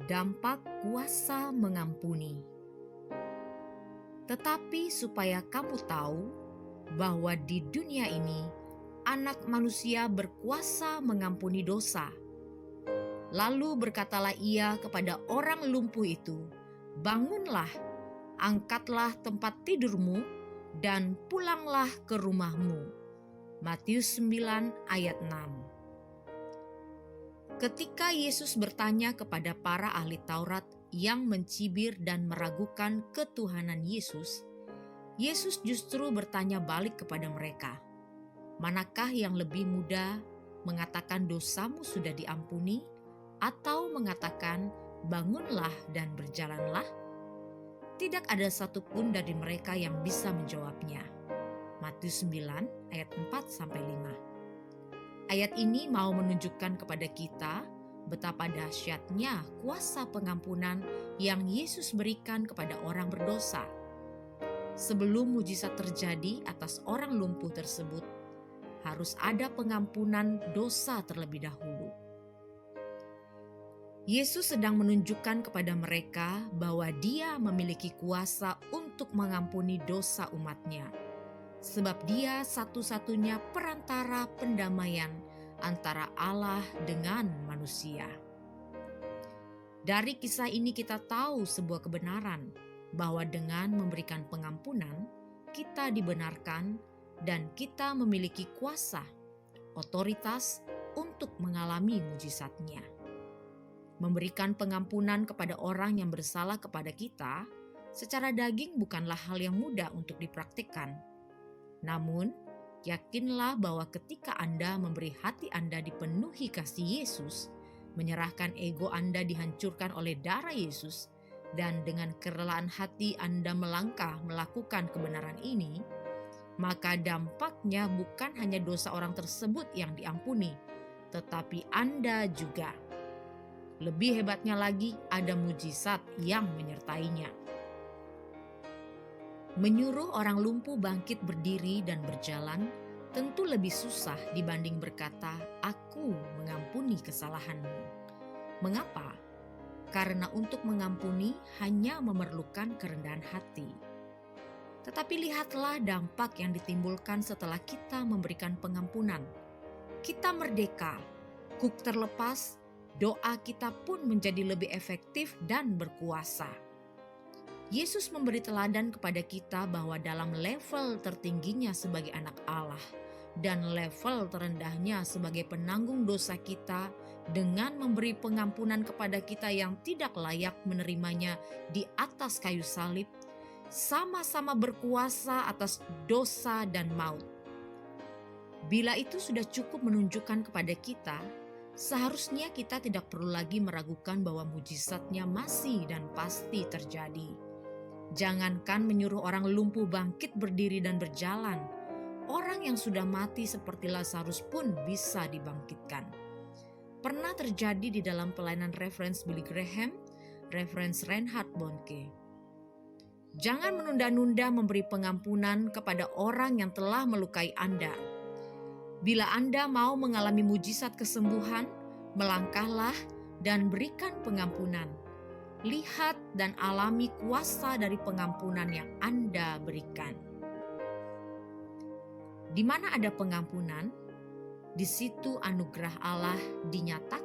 Dampak kuasa mengampuni. Tetapi supaya kamu tahu bahwa di dunia ini Anak Manusia berkuasa mengampuni dosa. Lalu berkatalah ia kepada orang lumpuh itu, "Bangunlah, angkatlah tempat tidurmu, dan pulanglah ke rumahmu." Matius 9 ayat 6. Ketika Yesus bertanya kepada para ahli Taurat yang mencibir dan meragukan ketuhanan Yesus, Yesus justru bertanya balik kepada mereka, "Manakah yang lebih mudah, mengatakan dosamu sudah diampuni, atau mengatakan bangunlah dan berjalanlah?" Tidak ada satupun dari mereka yang bisa menjawabnya. Matius 9 ayat 4-5. Ayat ini mau menunjukkan kepada kita betapa dahsyatnya kuasa pengampunan yang Yesus berikan kepada orang berdosa. Sebelum mujizat terjadi atas orang lumpuh tersebut, harus ada pengampunan dosa terlebih dahulu. Yesus sedang menunjukkan kepada mereka bahwa Dia memiliki kuasa untuk mengampuni dosa umat-Nya, sebab Dia satu-satunya perantara pendamaian antara Allah dengan manusia. Dari kisah ini kita tahu sebuah kebenaran, bahwa dengan memberikan pengampunan, kita dibenarkan dan kita memiliki kuasa, otoritas untuk mengalami mujizat-Nya. Memberikan pengampunan kepada orang yang bersalah kepada kita secara daging bukanlah hal yang mudah untuk dipraktikkan. Namun, yakinlah bahwa ketika Anda memberi hati Anda dipenuhi kasih Yesus, menyerahkan ego Anda dihancurkan oleh darah Yesus, dan dengan kerelaan hati Anda melangkah melakukan kebenaran ini, maka dampaknya bukan hanya dosa orang tersebut yang diampuni, tetapi Anda juga. Lebih hebatnya lagi, ada mujizat yang menyertainya. Menyuruh orang lumpuh bangkit berdiri dan berjalan tentu lebih susah dibanding berkata, "Aku mengampuni kesalahanmu." Mengapa? Karena untuk mengampuni hanya memerlukan kerendahan hati. Tetapi lihatlah dampak yang ditimbulkan setelah kita memberikan pengampunan. Kita merdeka, kuk terlepas, doa kita pun menjadi lebih efektif dan berkuasa. Yesus memberi teladan kepada kita bahwa dalam level tertingginya sebagai anak Allah dan level terendahnya sebagai penanggung dosa kita, dengan memberi pengampunan kepada kita yang tidak layak menerimanya di atas kayu salib, sama-sama berkuasa atas dosa dan maut. Bila itu sudah cukup menunjukkan kepada kita, seharusnya kita tidak perlu lagi meragukan bahwa mujizatnya masih dan pasti terjadi. Jangankan menyuruh orang lumpuh bangkit berdiri dan berjalan, orang yang sudah mati seperti Lazarus pun bisa dibangkitkan. Pernah terjadi di dalam pelayanan Reverend Billy Graham, Reverend Reinhard Bonnke. Jangan menunda-nunda memberi pengampunan kepada orang yang telah melukai Anda. Bila Anda mau mengalami mujizat kesembuhan, melangkahlah dan berikan pengampunan. Lihat dan alami kuasa dari pengampunan yang Anda berikan. Di mana ada pengampunan, di situ anugerah Allah dinyatakan